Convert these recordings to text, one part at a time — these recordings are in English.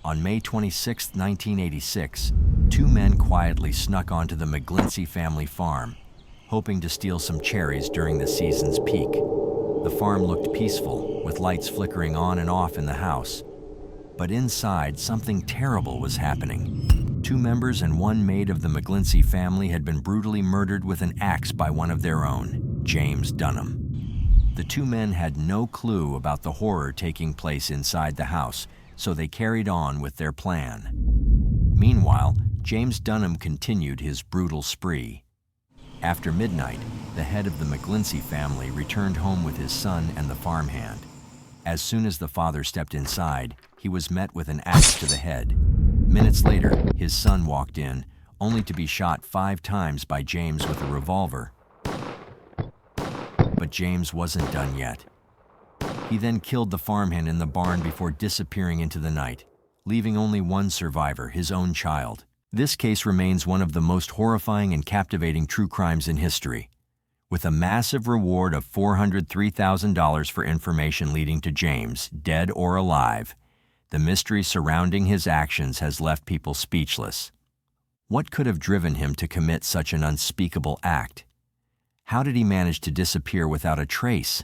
On May 26, 1986, two men quietly snuck onto the McGlincy family farm, hoping to steal some cherries during the season's peak. The farm looked peaceful, with lights flickering on and off in the house. But inside, something terrible was happening. Two members and one maid of the McGlincy family had been brutally murdered with an axe by one of their own, James Dunham. The two men had no clue about the horror taking place inside the house, so they carried on with their plan. Meanwhile, James Dunham continued his brutal spree. After midnight, the head of the McGlincy family returned home with his son and the farmhand. As soon as the father stepped inside, he was met with an axe to the head. Minutes later, his son walked in, only to be shot 5 times by James with a revolver. But James wasn't done yet. He then killed the farmhand in the barn before disappearing into the night, leaving only one survivor, his own child. This case remains one of the most horrifying and captivating true crimes in history. With a massive reward of $403,000 for information leading to James, dead or alive, the mystery surrounding his actions has left people speechless. What could have driven him to commit such an unspeakable act? How did he manage to disappear without a trace?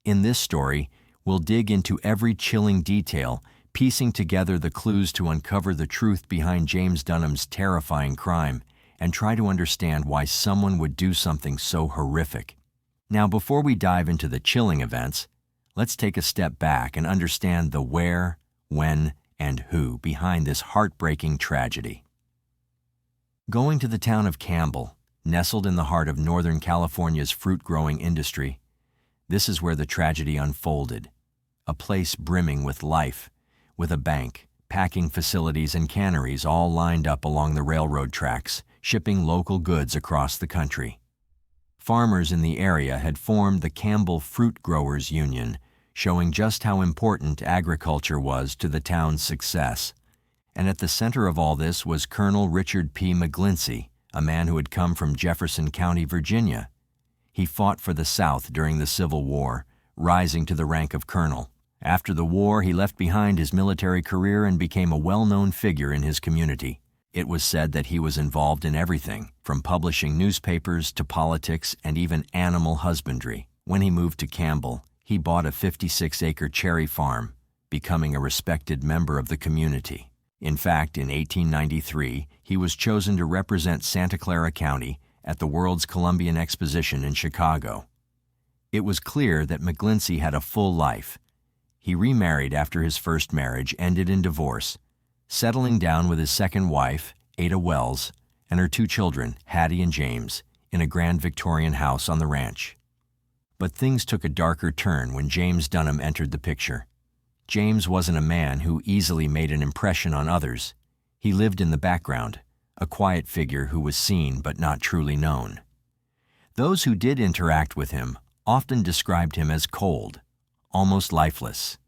In this story, we'll dig into every chilling detail, piecing together the clues to uncover the truth behind James Dunham's terrifying crime, and try to understand why someone would do something so horrific. Now, before we dive into the chilling events, let's take a step back and understand the where, when, and who behind this heartbreaking tragedy. Going to the town of Campbell, nestled in the heart of Northern California's fruit-growing industry, this is where the tragedy unfolded. A place brimming with life, with a bank, packing facilities, and canneries all lined up along the railroad tracks, shipping local goods across the country. Farmers in the area had formed the Campbell Fruit Growers Union, showing just how important agriculture was to the town's success. And at the center of all this was Colonel Richard P. McGlincy, a man who had come from Jefferson County, Virginia. He fought for the South during the Civil War, rising to the rank of colonel. After the war, he left behind his military career and became a well-known figure in his community. It was said that he was involved in everything, from publishing newspapers to politics and even animal husbandry. When he moved to Campbell, he bought a 56-acre cherry farm, becoming a respected member of the community. In fact, in 1893, he was chosen to represent Santa Clara County at the World's Columbian Exposition in Chicago. It was clear that McGlincy had a full life. He remarried after his first marriage ended in divorce, settling down with his second wife, Ada Wells, and her 2 children, Hattie and James, in a grand Victorian house on the ranch. But things took a darker turn when James Dunham entered the picture. James wasn't a man who easily made an impression on others. He lived in the background, a quiet figure who was seen but not truly known. Those who did interact with him often described him as cold, almost lifeless,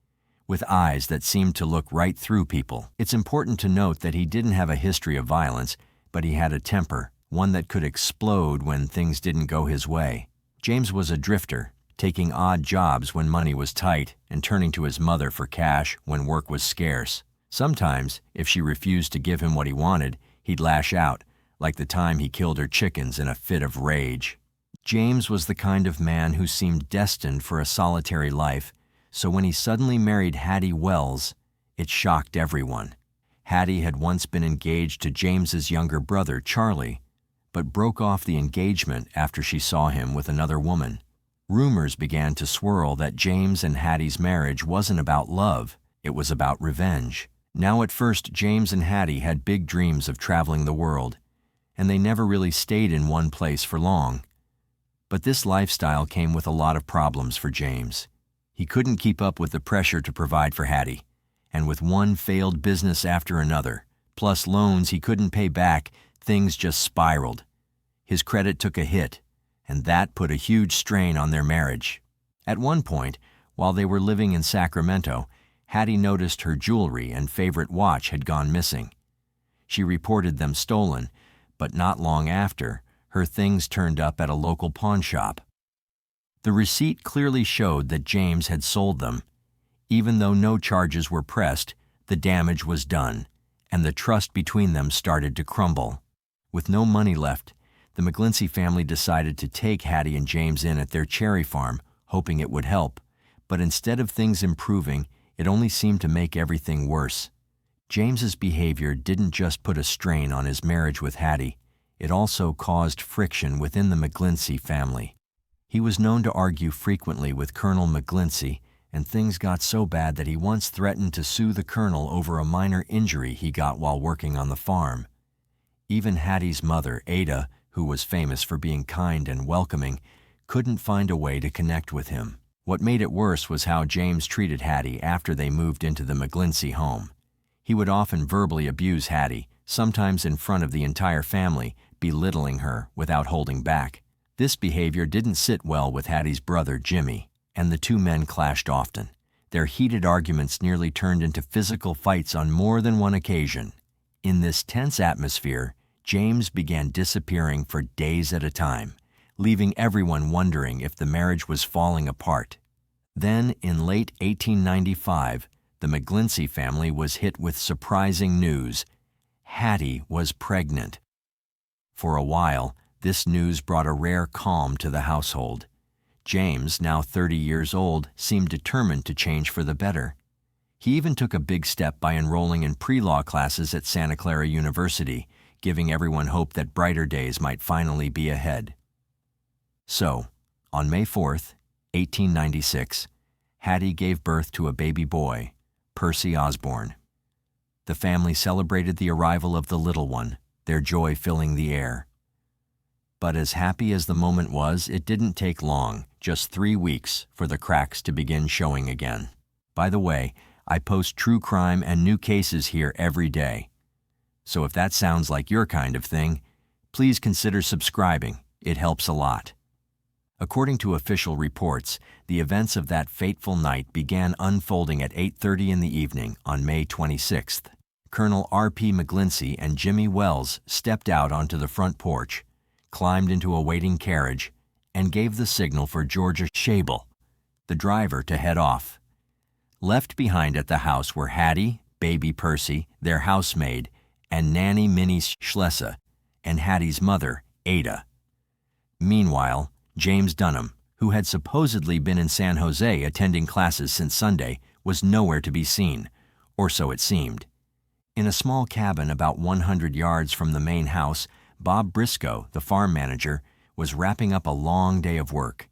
with eyes that seemed to look right through people. It's important to note that he didn't have a history of violence, but he had a temper, one that could explode when things didn't go his way. James was a drifter, taking odd jobs when money was tight and turning to his mother for cash when work was scarce. Sometimes, if she refused to give him what he wanted, he'd lash out, like the time he killed her chickens in a fit of rage. James was the kind of man who seemed destined for a solitary life, so when he suddenly married Hattie Wells, it shocked everyone. Hattie had once been engaged to James's younger brother, Charlie, but broke off the engagement after she saw him with another woman. Rumors began to swirl that James and Hattie's marriage wasn't about love, it was about revenge. Now at first, James and Hattie had big dreams of traveling the world, and they never really stayed in one place for long. But this lifestyle came with a lot of problems for James. He couldn't keep up with the pressure to provide for Hattie, and with one failed business after another, plus loans he couldn't pay back, things just spiraled. His credit took a hit, and that put a huge strain on their marriage. At one point, while they were living in Sacramento, Hattie noticed her jewelry and favorite watch had gone missing. She reported them stolen, but not long after, her things turned up at a local pawn shop. The receipt clearly showed that James had sold them. Even though no charges were pressed, The damage was done, and the trust between them started to crumble. With no money left, the McGlincy family decided to take Hattie and James in at their cherry farm, hoping it would help. But instead of things improving, it only seemed to make everything worse. James's behavior didn't just put a strain on his marriage with Hattie, it also caused friction within the McGlincy family. He was known to argue frequently with Colonel McGlincy, and things got so bad that he once threatened to sue the colonel over a minor injury he got while working on the farm. Even Hattie's mother, Ada, who was famous for being kind and welcoming, couldn't find a way to connect with him. What made it worse was how James treated Hattie after they moved into the McGlincy home. He would often verbally abuse Hattie, sometimes in front of the entire family, belittling her without holding back. This behavior didn't sit well with Hattie's brother, Jimmy, and the two men clashed often. Their heated arguments nearly turned into physical fights on more than one occasion. In this tense atmosphere, James began disappearing for days at a time, leaving everyone wondering if the marriage was falling apart. Then, in late 1895, the McGlincy family was hit with surprising news. Hattie was pregnant. For a while, this news brought a rare calm to the household. James, now 30 years old, seemed determined to change for the better. He even took a big step by enrolling in pre-law classes at Santa Clara University, giving everyone hope that brighter days might finally be ahead. So, on May 4th, 1896, Hattie gave birth to a baby boy, Percy Osborne. The family celebrated the arrival of the little one, their joy filling the air. But as happy as the moment was, it didn't take long, just 3 weeks, for the cracks to begin showing again. By the way, I post true crime and new cases here every day. So if that sounds like your kind of thing, please consider subscribing. It helps a lot. According to official reports, the events of that fateful night began unfolding at 8:30 in the evening on May 26th. Colonel R.P. McGlincy and Jimmy Wells stepped out onto the front porch, climbed into a waiting carriage, and gave the signal for Georgia Schabel, the driver, to head off. Left behind at the house were Hattie, baby Percy, their housemaid, and nanny Minnie Schlesse, and Hattie's mother, Ada. Meanwhile, James Dunham, who had supposedly been in San Jose attending classes since Sunday, was nowhere to be seen, or so it seemed. In a small cabin about 100 yards from the main house, Bob Briscoe, the farm manager, was wrapping up a long day of work.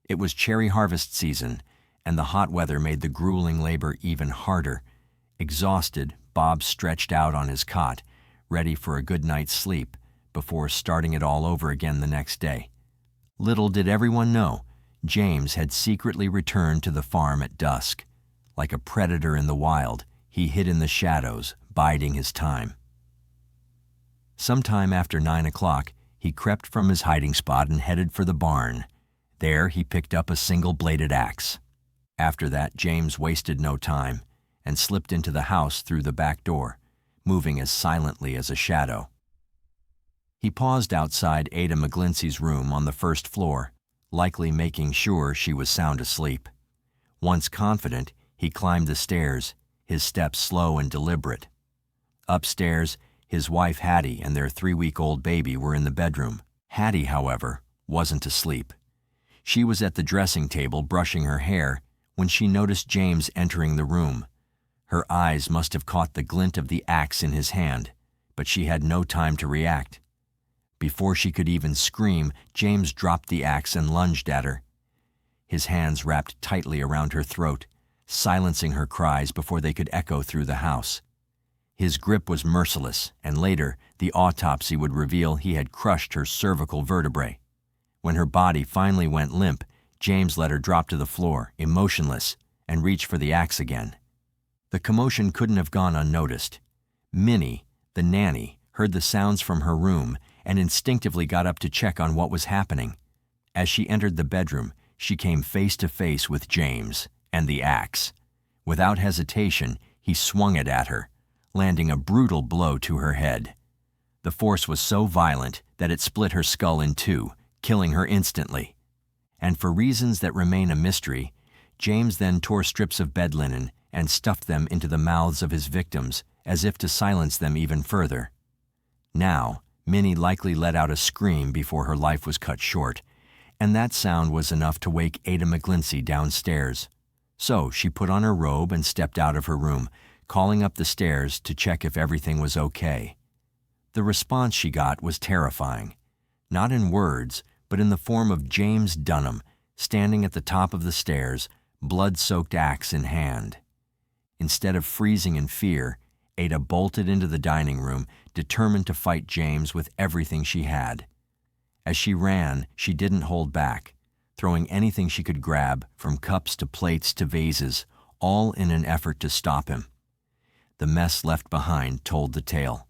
It was cherry harvest season, and the hot weather made the grueling labor even harder. Exhausted, Bob stretched out on his cot, ready for a good night's sleep, before starting it all over again the next day. Little did everyone know, James had secretly returned to the farm at dusk. Like a predator in the wild, he hid in the shadows, biding his time. Sometime after 9 o'clock, he crept from his hiding spot and headed for the barn. There he picked up a single-bladed axe. After that, James wasted no time and slipped into the house through the back door, moving as silently as a shadow. He paused outside Ada McGlincy's room on the first floor, likely making sure she was sound asleep. Once confident, he climbed the stairs, his steps slow and deliberate. Upstairs, his wife Hattie and their 3-week-old baby were in the bedroom. Hattie, however, wasn't asleep. She was at the dressing table brushing her hair when she noticed James entering the room. Her eyes must have caught the glint of the axe in his hand, but she had no time to react. Before she could even scream, James dropped the axe and lunged at her. His hands wrapped tightly around her throat, silencing her cries before they could echo through the house. His grip was merciless, and later, the autopsy would reveal he had crushed her cervical vertebrae. When her body finally went limp, James let her drop to the floor, emotionless, and reached for the axe again. The commotion couldn't have gone unnoticed. Minnie, the nanny, heard the sounds from her room and instinctively got up to check on what was happening. As she entered the bedroom, she came face to face with James and the axe. Without hesitation, he swung it at her, landing a brutal blow to her head. The force was so violent that it split her skull in two, killing her instantly. And for reasons that remain a mystery, James then tore strips of bed linen and stuffed them into the mouths of his victims as if to silence them even further. Now, Minnie likely let out a scream before her life was cut short, and that sound was enough to wake Ada McGlincy downstairs. So she put on her robe and stepped out of her room, calling up the stairs to check if everything was okay. The response she got was terrifying, not in words, but in the form of James Dunham, standing at the top of the stairs, blood-soaked axe in hand. Instead of freezing in fear, Ada bolted into the dining room, determined to fight James with everything she had. As she ran, she didn't hold back, throwing anything she could grab, from cups to plates to vases, all in an effort to stop him. The mess left behind told the tale.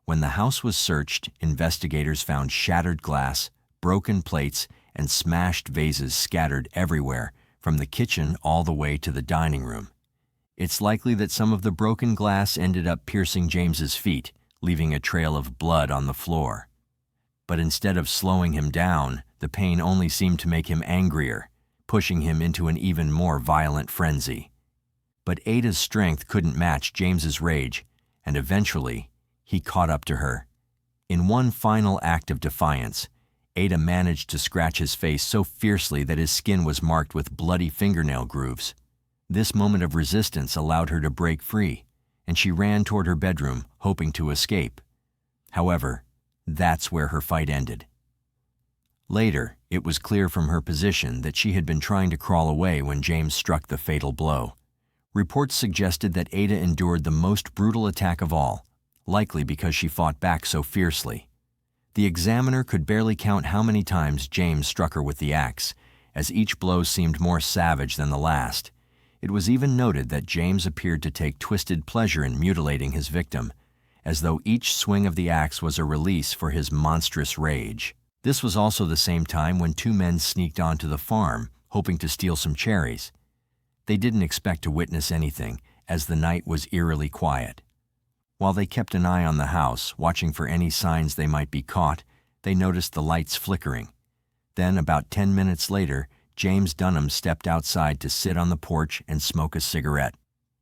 When the house was searched, investigators found shattered glass, broken plates, and smashed vases scattered everywhere, from the kitchen all the way to the dining room. It's likely that some of the broken glass ended up piercing James's feet, leaving a trail of blood on the floor. But instead of slowing him down, the pain only seemed to make him angrier, pushing him into an even more violent frenzy. But Ada's strength couldn't match James's rage, and eventually, he caught up to her. In one final act of defiance, Ada managed to scratch his face so fiercely that his skin was marked with bloody fingernail grooves. This moment of resistance allowed her to break free, and she ran toward her bedroom, hoping to escape. However, that's where her fight ended. Later, it was clear from her position that she had been trying to crawl away when James struck the fatal blow. Reports suggested that Ada endured the most brutal attack of all, likely because she fought back so fiercely. The examiner could barely count how many times James struck her with the axe, as each blow seemed more savage than the last. It was even noted that James appeared to take twisted pleasure in mutilating his victim, as though each swing of the axe was a release for his monstrous rage. This was also the same time when two men sneaked onto the farm, hoping to steal some cherries. They didn't expect to witness anything, as the night was eerily quiet. While they kept an eye on the house, watching for any signs they might be caught, they noticed the lights flickering. Then, about 10 minutes later, James Dunham stepped outside to sit on the porch and smoke a cigarette.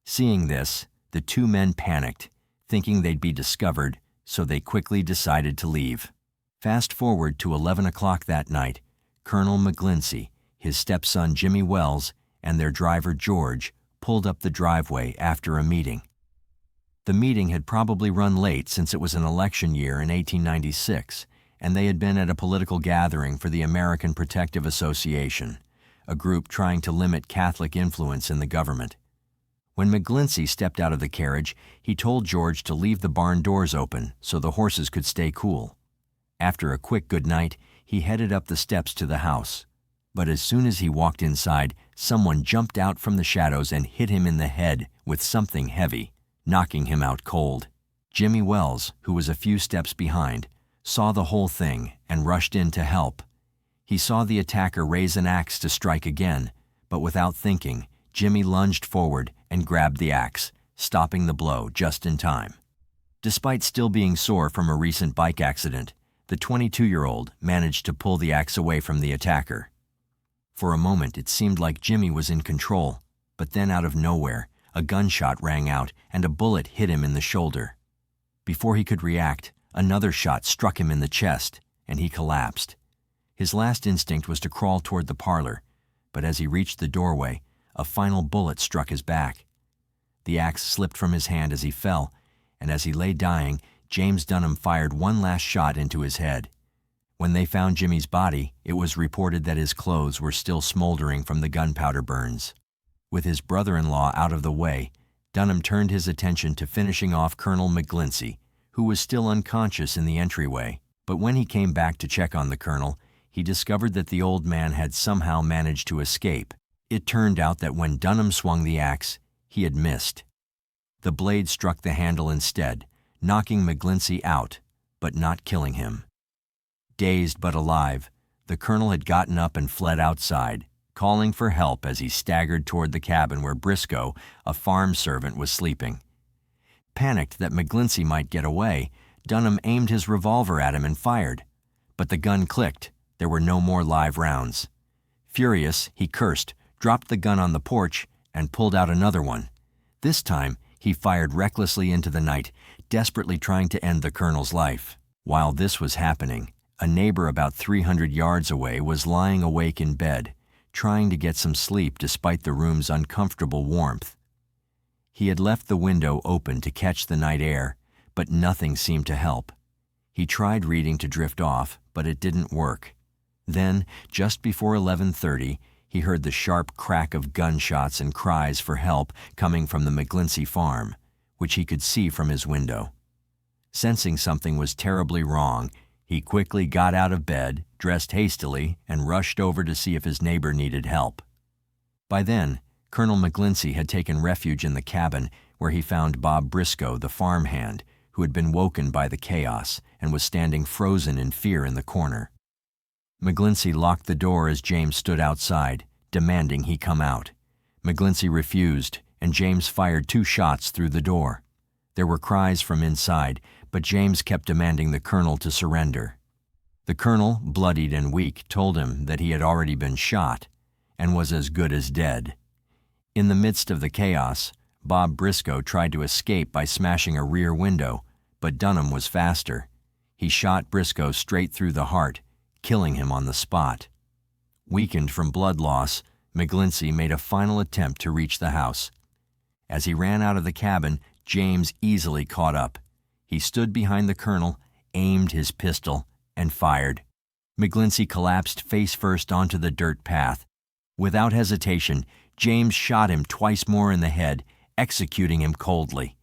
Seeing this, the two men panicked, thinking they'd be discovered, so they quickly decided to leave. Fast forward to 11 o'clock that night, Colonel McGlincy, his stepson Jimmy Wells, and their driver George pulled up the driveway after a meeting. The meeting had probably run late since it was an election year in 1896, and they had been at a political gathering for the American Protective Association, a group trying to limit Catholic influence in the government. When McGlincy stepped out of the carriage, he told George to leave the barn doors open so the horses could stay cool. After a quick goodnight, he headed up the steps to the house. But as soon as he walked inside, someone jumped out from the shadows and hit him in the head with something heavy, knocking him out cold. Jimmy Wells, who was a few steps behind, saw the whole thing and rushed in to help. He saw the attacker raise an axe to strike again, but without thinking, Jimmy lunged forward and grabbed the axe, stopping the blow just in time. Despite still being sore from a recent bike accident, the 22-year-old managed to pull the axe away from the attacker. For a moment, it seemed like Jimmy was in control, but then out of nowhere, a gunshot rang out and a bullet hit him in the shoulder. Before he could react, another shot struck him in the chest, and he collapsed. His last instinct was to crawl toward the parlor, but as he reached the doorway, a final bullet struck his back. The axe slipped from his hand as he fell, and as he lay dying, James Dunham fired one last shot into his head. When they found Jimmy's body, it was reported that his clothes were still smoldering from the gunpowder burns. With his brother-in-law out of the way, Dunham turned his attention to finishing off Colonel McGlincy, who was still unconscious in the entryway. But when he came back to check on the colonel, he discovered that the old man had somehow managed to escape. It turned out that when Dunham swung the axe, he had missed. The blade struck the handle instead, knocking McGlincy out, but not killing him. Dazed but alive, the colonel had gotten up and fled outside, calling for help as he staggered toward the cabin where Briscoe, a farm servant, was sleeping. Panicked that McGlincy might get away, Dunham aimed his revolver at him and fired. But the gun clicked. There were no more live rounds. Furious, he cursed, dropped the gun on the porch, and pulled out another one. This time, he fired recklessly into the night, desperately trying to end the colonel's life. While this was happening, a neighbor about 300 yards away was lying awake in bed, trying to get some sleep despite the room's uncomfortable warmth. He had left the window open to catch the night air, but nothing seemed to help. He tried reading to drift off, but it didn't work. Then, just before 11:30, he heard the sharp crack of gunshots and cries for help coming from the McGlincy farm, which he could see from his window. Sensing something was terribly wrong, he quickly got out of bed, dressed hastily, and rushed over to see if his neighbor needed help. By then, Colonel McGlincy had taken refuge in the cabin where he found Bob Briscoe, the farmhand, who had been woken by the chaos and was standing frozen in fear in the corner. McGlincy locked the door as James stood outside, demanding he come out. McGlincy refused, and James fired 2 shots through the door. There were cries from inside, but James kept demanding the colonel to surrender. The colonel, bloodied and weak, told him that he had already been shot and was as good as dead. In the midst of the chaos, Bob Briscoe tried to escape by smashing a rear window, but Dunham was faster. He shot Briscoe straight through the heart, killing him on the spot. Weakened from blood loss, McGlincy made a final attempt to reach the house. As he ran out of the cabin, James easily caught up. He stood behind the colonel, aimed his pistol, and fired. McGlincy collapsed face first onto the dirt path. Without hesitation, James shot him twice more in the head, executing him coldly.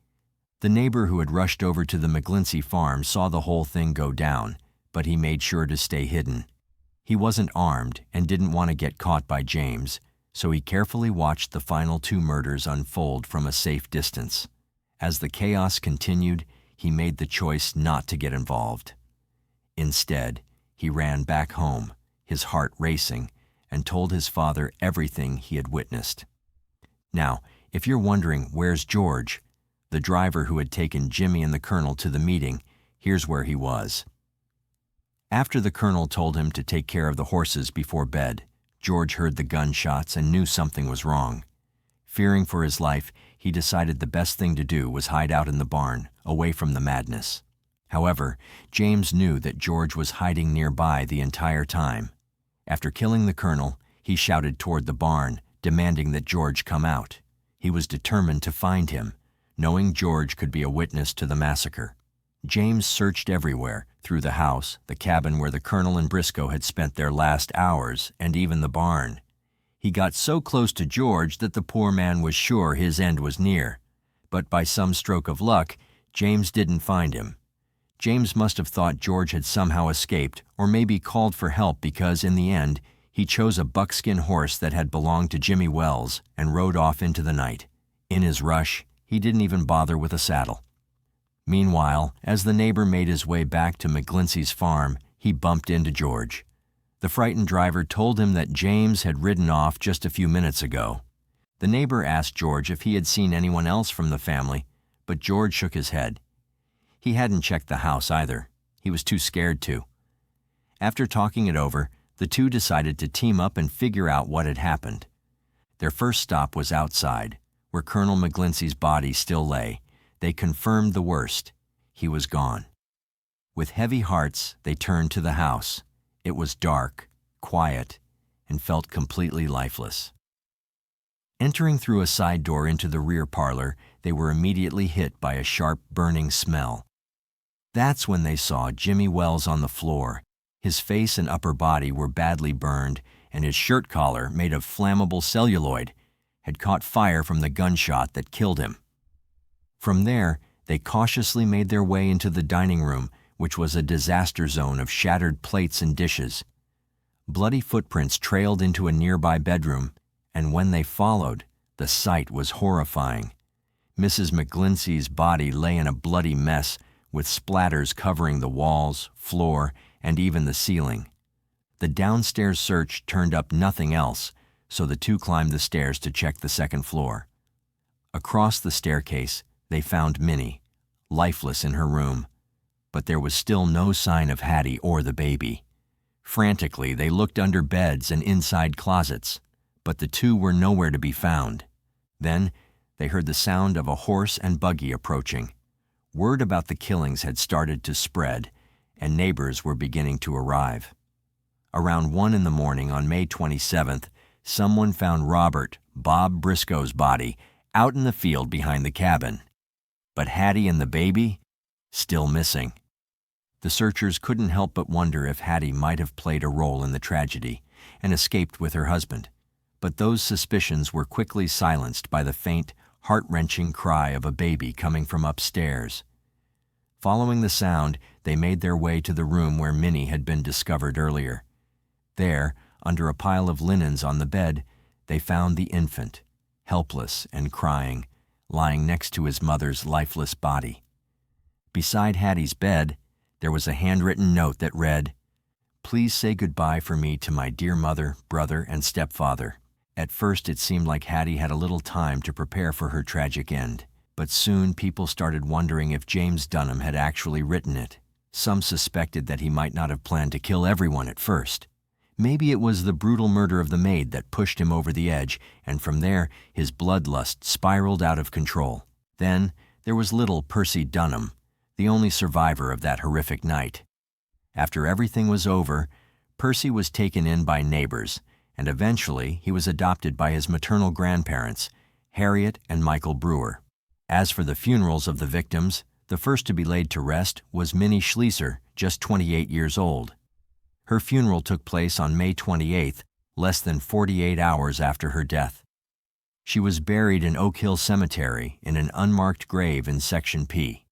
The neighbor who had rushed over to the McGlincy farm saw the whole thing go down, but he made sure to stay hidden. He wasn't armed and didn't want to get caught by James, so he carefully watched the final 2 murders unfold from a safe distance. As the chaos continued, he made the choice not to get involved. Instead, he ran back home, his heart racing, and told his father everything he had witnessed. Now, if you're wondering where's George, the driver who had taken Jimmy and the colonel to the meeting, here's where he was. After the colonel told him to take care of the horses before bed, George heard the gunshots and knew something was wrong. Fearing for his life, he decided the best thing to do was hide out in the barn, away from the madness. However, James knew that George was hiding nearby the entire time. After killing the colonel, he shouted toward the barn, demanding that George come out. He was determined to find him, knowing George could be a witness to the massacre. James searched everywhere, through the house, the cabin where the colonel and Briscoe had spent their last hours, and even the barn. He got so close to George that the poor man was sure his end was near. But by some stroke of luck, James didn't find him. James must have thought George had somehow escaped, or maybe called for help because, in the end, he chose a buckskin horse that had belonged to Jimmy Wells and rode off into the night. In his rush, he didn't even bother with a saddle. Meanwhile, as the neighbor made his way back to McGlincy's farm, he bumped into George. The frightened driver told him that James had ridden off just a few minutes ago. The neighbor asked George if he had seen anyone else from the family, but George shook his head. He hadn't checked the house either. He was too scared to. After talking it over, the two decided to team up and figure out what had happened. Their first stop was outside, where Colonel McGlincy's body still lay. They confirmed the worst. He was gone. With heavy hearts, they turned to the house. It was dark, quiet, and felt completely lifeless. Entering through a side door into the rear parlor, they were immediately hit by a sharp, burning smell. That's when they saw Jimmy Wells on the floor. His face and upper body were badly burned, and his shirt collar, made of flammable celluloid, had caught fire from the gunshot that killed him. From there, they cautiously made their way into the dining room, which was a disaster zone of shattered plates and dishes. Bloody footprints trailed into a nearby bedroom, and when they followed, the sight was horrifying. Mrs. McGlincy's body lay in a bloody mess, with splatters covering the walls, floor, and even the ceiling. The downstairs search turned up nothing else, so the two climbed the stairs to check the second floor. Across the staircase, they found Minnie, lifeless in her room, but there was still no sign of Hattie or the baby. Frantically, they looked under beds and inside closets, but the two were nowhere to be found. Then, they heard the sound of a horse and buggy approaching. Word about the killings had started to spread, and neighbors were beginning to arrive. Around 1 in the morning on May 27th, someone found Robert "Bob" Briscoe's body out in the field behind the cabin. But Hattie and the baby, still missing. The searchers couldn't help but wonder if Hattie might have played a role in the tragedy and escaped with her husband. But those suspicions were quickly silenced by the faint, heart-wrenching cry of a baby coming from upstairs. Following the sound, they made their way to the room where Minnie had been discovered earlier. There, under a pile of linens on the bed, they found the infant, helpless and crying, lying next to his mother's lifeless body. Beside Hattie's bed, there was a handwritten note that read, "Please say goodbye for me to my dear mother, brother, and stepfather." At first it seemed like Hattie had a little time to prepare for her tragic end, but soon people started wondering if James Dunham had actually written it. Some suspected that he might not have planned to kill everyone at first. Maybe it was the brutal murder of the maid that pushed him over the edge, and from there his bloodlust spiraled out of control. Then there was little Percy Dunham, the only survivor of that horrific night. After everything was over, Percy was taken in by neighbors, and eventually he was adopted by his maternal grandparents, Harriet and Michael Brewer. As for the funerals of the victims, the first to be laid to rest was Minnie Schlieser, just 28 years old. Her funeral took place on May 28th, less than 48 hours after her death. She was buried in Oak Hill Cemetery in an unmarked grave in Section P.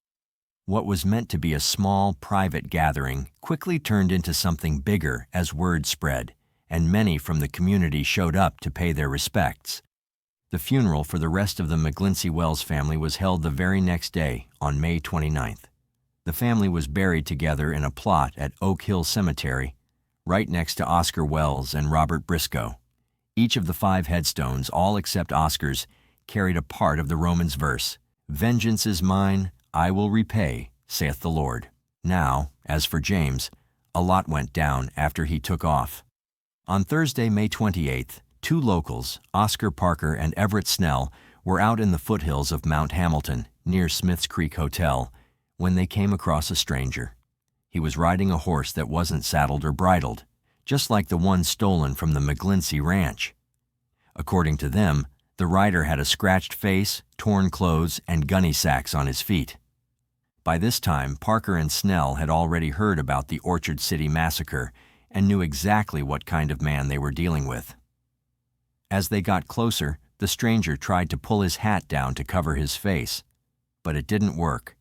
What was meant to be a small, private gathering quickly turned into something bigger as word spread, and many from the community showed up to pay their respects. The funeral for the rest of the McGlincy Wells family was held the very next day, on May 29th. The family was buried together in a plot at Oak Hill Cemetery, right next to Oscar Wells and Robert Briscoe. Each of the 5 headstones, all except Oscar's, carried a part of the Romans verse, "Vengeance is mine, I will repay, saith the Lord." Now, as for James, a lot went down after he took off. On Thursday, May 28th, 2 locals, Oscar Parker and Everett Snell, were out in the foothills of Mount Hamilton, near Smith's Creek Hotel, when they came across a stranger. He was riding a horse that wasn't saddled or bridled, just like the one stolen from the McGlincy ranch. According to them, the rider had a scratched face, torn clothes, and gunny sacks on his feet. By this time, Parker and Snell had already heard about the Orchard City Massacre and knew exactly what kind of man they were dealing with. As they got closer, the stranger tried to pull his hat down to cover his face, but it didn't work.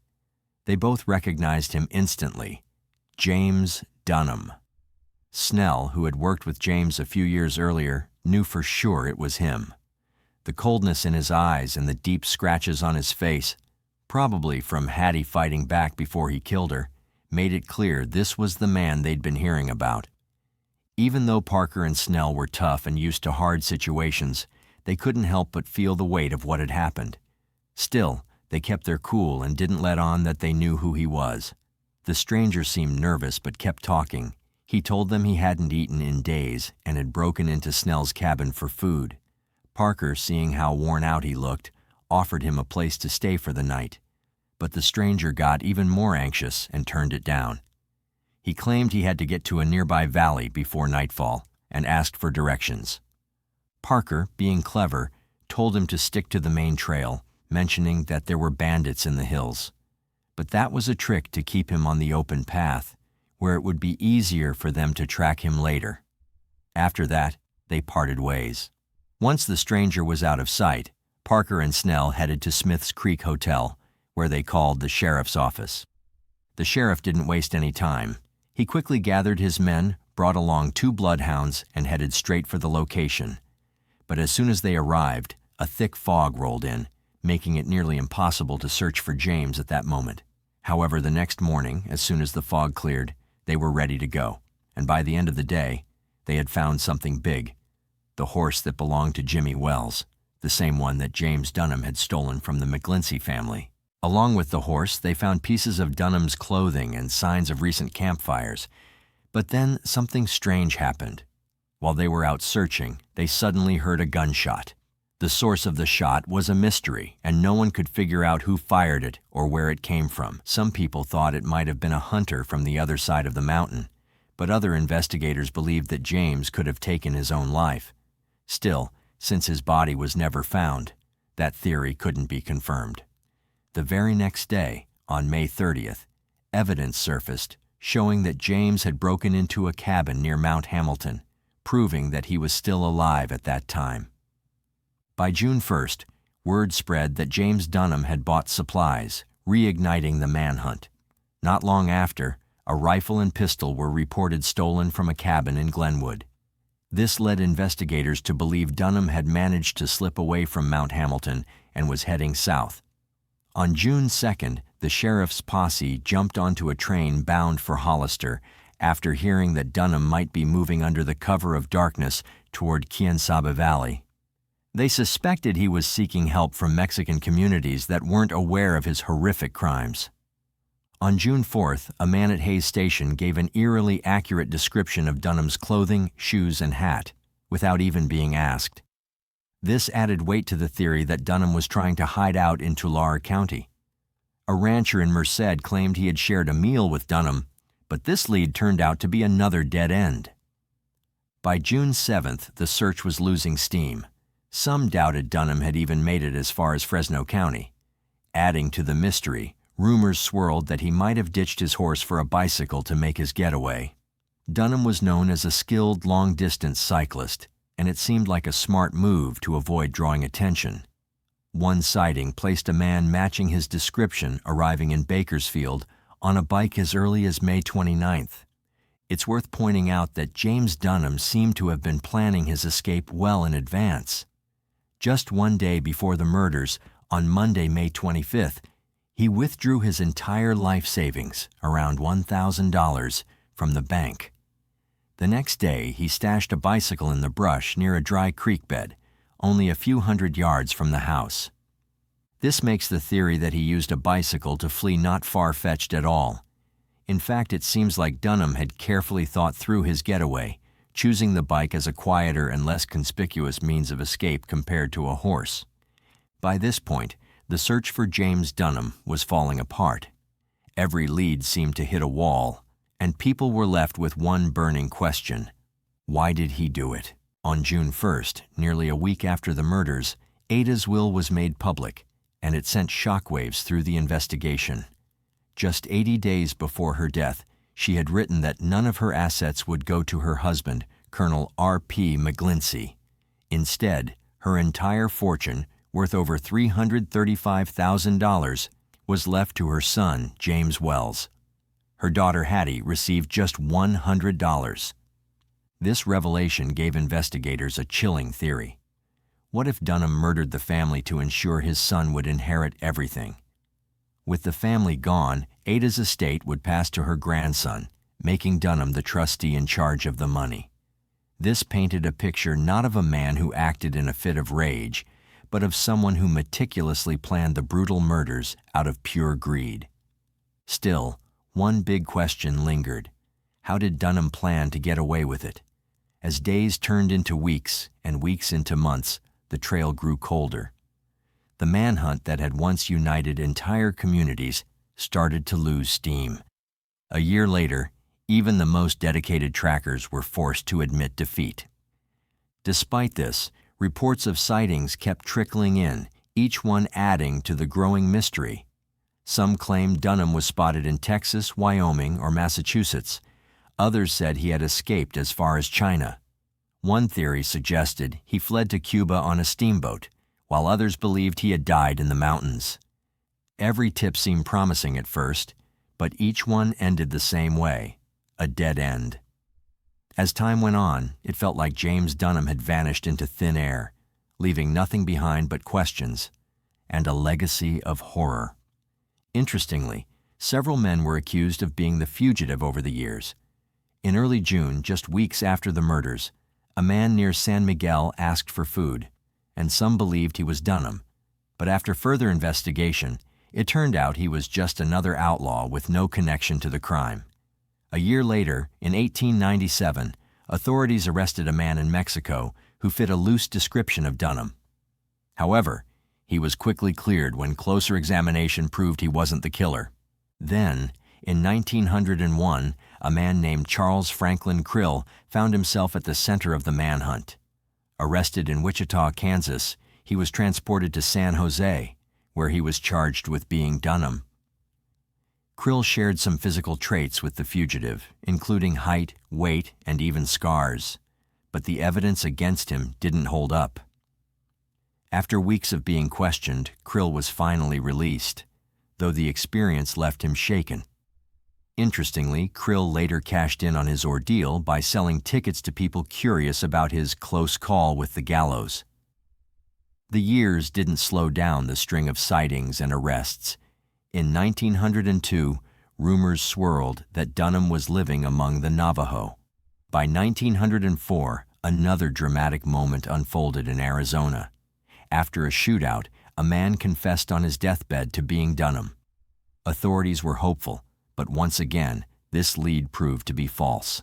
They both recognized him instantly. James Dunham. Snell, who had worked with James a few years earlier, knew for sure it was him. The coldness in his eyes and the deep scratches on his face, probably from Hattie fighting back before he killed her, made it clear this was the man they'd been hearing about. Even though Parker and Snell were tough and used to hard situations, they couldn't help but feel the weight of what had happened. Still, they kept their cool and didn't let on that they knew who he was. The stranger seemed nervous but kept talking. He told them he hadn't eaten in days and had broken into Snell's cabin for food. Parker, seeing how worn out he looked, offered him a place to stay for the night. But the stranger got even more anxious and turned it down. He claimed he had to get to a nearby valley before nightfall and asked for directions. Parker, being clever, told him to stick to the main trail, mentioning that there were bandits in the hills. But that was a trick to keep him on the open path, where it would be easier for them to track him later. After that, they parted ways. Once the stranger was out of sight, Parker and Snell headed to Smith's Creek Hotel, where they called the sheriff's office. The sheriff didn't waste any time. He quickly gathered his men, brought along 2 bloodhounds, and headed straight for the location. But as soon as they arrived, a thick fog rolled in, making it nearly impossible to search for James at that moment. However, the next morning, as soon as the fog cleared, they were ready to go, and by the end of the day, they had found something big: the horse that belonged to Jimmy Wells, the same one that James Dunham had stolen from the McGlincy family. Along with the horse, they found pieces of Dunham's clothing and signs of recent campfires. But then something strange happened. While they were out searching, they suddenly heard a gunshot. The source of the shot was a mystery, and no one could figure out who fired it or where it came from. Some people thought it might have been a hunter from the other side of the mountain, but other investigators believed that James could have taken his own life. Still, since his body was never found, that theory couldn't be confirmed. The very next day, on May 30th, evidence surfaced showing that James had broken into a cabin near Mount Hamilton, proving that he was still alive at that time. By June 1st, word spread that James Dunham had bought supplies, reigniting the manhunt. Not long after, a rifle and pistol were reported stolen from a cabin in Glenwood. This led investigators to believe Dunham had managed to slip away from Mount Hamilton and was heading south. On June 2nd, the sheriff's posse jumped onto a train bound for Hollister after hearing that Dunham might be moving under the cover of darkness toward Quien Sabe Valley. They suspected he was seeking help from Mexican communities that weren't aware of his horrific crimes. On June 4th, a man at Hayes Station gave an eerily accurate description of Dunham's clothing, shoes, and hat, without even being asked. This added weight to the theory that Dunham was trying to hide out in Tulare County. A rancher in Merced claimed he had shared a meal with Dunham, but this lead turned out to be another dead end. By June 7th, the search was losing steam. Some doubted Dunham had even made it as far as Fresno County. Adding to the mystery, rumors swirled that he might have ditched his horse for a bicycle to make his getaway. Dunham was known as a skilled long-distance cyclist, and it seemed like a smart move to avoid drawing attention. One sighting placed a man matching his description arriving in Bakersfield on a bike as early as May 29th. It's worth pointing out that James Dunham seemed to have been planning his escape well in advance. Just one day before the murders, on Monday, May 25th, he withdrew his entire life savings, around $1,000, from the bank. The next day, he stashed a bicycle in the brush near a dry creek bed, only a few hundred yards from the house. This makes the theory that he used a bicycle to flee not far-fetched at all. In fact, it seems like Dunham had carefully thought through his getaway, choosing the bike as a quieter and less conspicuous means of escape compared to a horse. By this point, the search for James Dunham was falling apart. Every lead seemed to hit a wall, and people were left with one burning question: why did he do it? On June 1st, nearly a week after the murders, Ada's will was made public, and it sent shockwaves through the investigation. Just 80 days before her death, she had written that none of her assets would go to her husband, Colonel R.P. McGlincy. Instead, her entire fortune, worth over $335,000, was left to her son, James Wells. Her daughter Hattie received just $100. This revelation gave investigators a chilling theory. What if Dunham murdered the family to ensure his son would inherit everything? With the family gone, Ada's estate would pass to her grandson, making Dunham the trustee in charge of the money. This painted a picture not of a man who acted in a fit of rage, but of someone who meticulously planned the brutal murders out of pure greed. Still, one big question lingered. How did Dunham plan to get away with it? As days turned into weeks and weeks into months, the trail grew colder. The manhunt that had once united entire communities started to lose steam. A year later, even the most dedicated trackers were forced to admit defeat. Despite this, reports of sightings kept trickling in, each one adding to the growing mystery. Some claimed Dunham was spotted in Texas, Wyoming, or Massachusetts. Others said he had escaped as far as China. One theory suggested he fled to Cuba on a steamboat, while others believed he had died in the mountains. Every tip seemed promising at first, but each one ended the same way: a dead end. As time went on, it felt like James Dunham had vanished into thin air, leaving nothing behind but questions and a legacy of horror. Interestingly, several men were accused of being the fugitive over the years. In early June, just weeks after the murders, a man near San Miguel asked for food, and some believed he was Dunham. But after further investigation, it turned out he was just another outlaw with no connection to the crime. A year later, in 1897, authorities arrested a man in Mexico who fit a loose description of Dunham. However, he was quickly cleared when closer examination proved he wasn't the killer. Then, in 1901, a man named Charles Franklin Krill found himself at the center of the manhunt. Arrested in Wichita, Kansas, he was transported to San Jose, where he was charged with being Dunham. Krill shared some physical traits with the fugitive, including height, weight, and even scars, but the evidence against him didn't hold up. After weeks of being questioned, Krill was finally released, though the experience left him shaken. Interestingly, Krill later cashed in on his ordeal by selling tickets to people curious about his close call with the gallows. The years didn't slow down the string of sightings and arrests. In 1902, rumors swirled that Dunham was living among the Navajo. By 1904, another dramatic moment unfolded in Arizona. After a shootout, a man confessed on his deathbed to being Dunham. Authorities were hopeful, but once again, this lead proved to be false.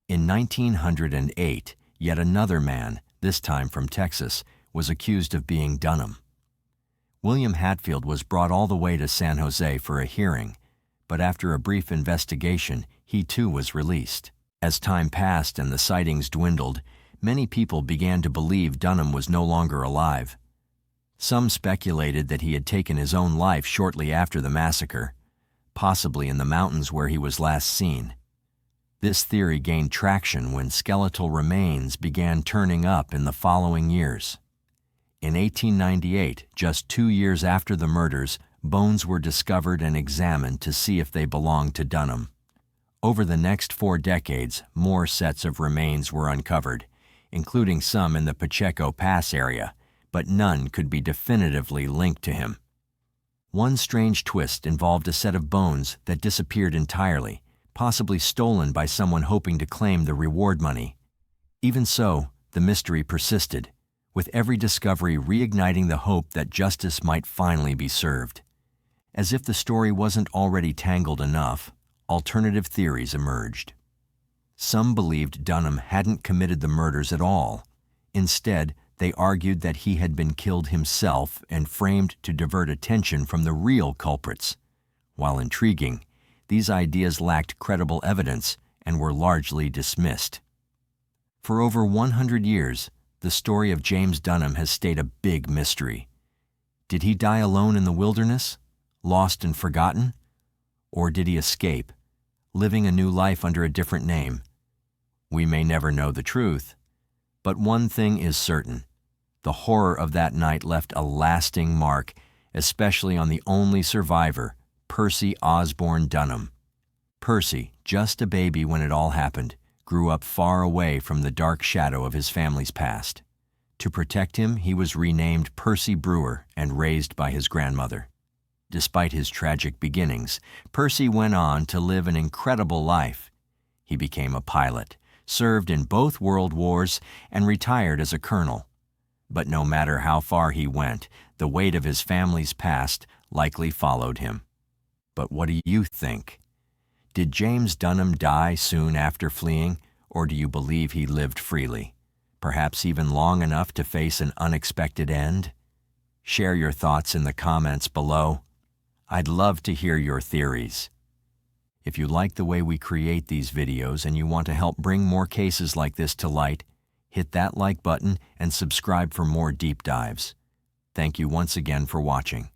In 1908, yet another man, this time from Texas, was accused of being Dunham. William Hatfield was brought all the way to San Jose for a hearing, but after a brief investigation, he too was released. As time passed and the sightings dwindled, many people began to believe Dunham was no longer alive. Some speculated that he had taken his own life shortly after the massacre, possibly in the mountains where he was last seen. This theory gained traction when skeletal remains began turning up in the following years. In 1898, just 2 years after the murders, bones were discovered and examined to see if they belonged to Dunham. Over the next 4 decades, more sets of remains were uncovered, including some in the Pacheco Pass area, but none could be definitively linked to him. One strange twist involved a set of bones that disappeared entirely, possibly stolen by someone hoping to claim the reward money. Even so, the mystery persisted, with every discovery reigniting the hope that justice might finally be served. As if the story wasn't already tangled enough, alternative theories emerged. Some believed Dunham hadn't committed the murders at all. Instead, they argued that he had been killed himself and framed to divert attention from the real culprits. While intriguing, these ideas lacked credible evidence and were largely dismissed. For over 100 years, the story of James Dunham has stayed a big mystery. Did he die alone in the wilderness, lost and forgotten? Or did he escape, living a new life under a different name? We may never know the truth, but one thing is certain. The horror of that night left a lasting mark, especially on the only survivor, Percy Osborne Dunham. Percy, just a baby when it all happened, grew up far away from the dark shadow of his family's past. To protect him, he was renamed Percy Brewer and raised by his grandmother. Despite his tragic beginnings, Percy went on to live an incredible life. He became a pilot, served in both world wars, and retired as a colonel. But no matter how far he went, the weight of his family's past likely followed him. But what do you think? Did James Dunham die soon after fleeing, or do you believe he lived freely, perhaps even long enough to face an unexpected end? Share your thoughts in the comments below. I'd love to hear your theories. If you like the way we create these videos and you want to help bring more cases like this to light, hit that like button and subscribe for more deep dives. Thank you once again for watching.